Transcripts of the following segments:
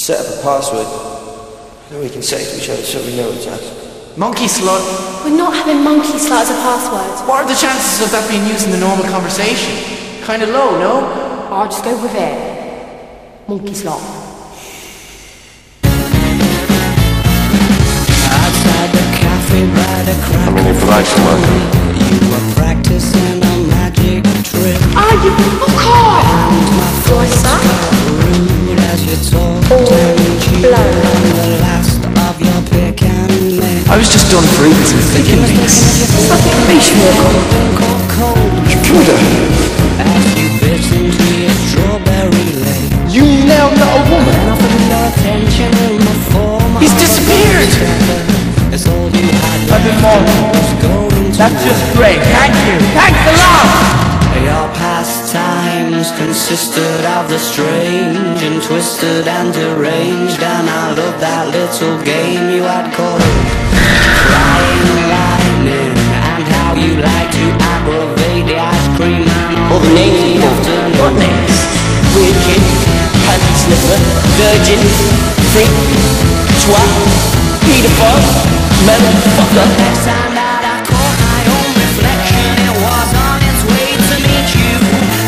Set up a password. Then we can say it to each other so we know it's us. Monkey slut? We're not having monkey slut as a password. What are the chances of that being used in the normal conversation? Kinda low, no? I'll just go with it. Monkey slut. Outside the cafe by the crack Can you provide some work? You were practicing a magic trick. Ah, you fuck off! And my voice got rude as you talked and cheated on the last of your pick and mix. I was just done freezing thinking mix. Computer. As you bit into your strawberry leg. You now not a woman. He's disappeared. I've been mourning. That's just great. Thank you. Thanks a lot. Your pastimes consisted of the strange and twisted and deranged, and I loved that little game you had called Flying Lightning, and how you like to aggravate the ice cream man. All the names involved. What names? Wicked, panty sniffer, virgin, freak, twat, pedophile, motherfucker. Next time that I caught my own reflection, it was on its way to meet you,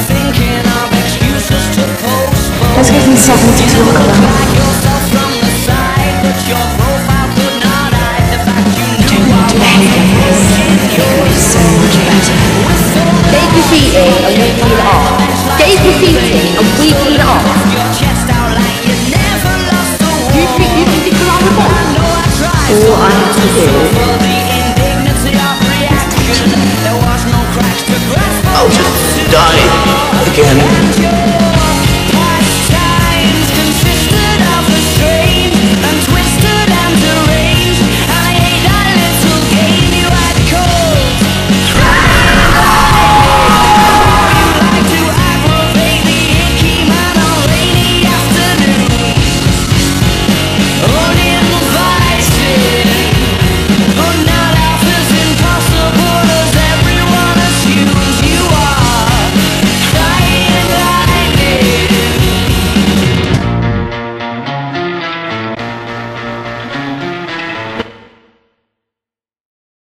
thinking of excuses to postpone. Let's give them something to talk about. Like yourself from the side, but your profile could not hide the fact you knew I was so much better. Get graffiti and we clean it off. Get graffiti and we clean it off. your chest out like you never lost a war. You think you can run the ball? All I have to do for the indignity of reaction, there was no cracks to grasp. I'll just die again.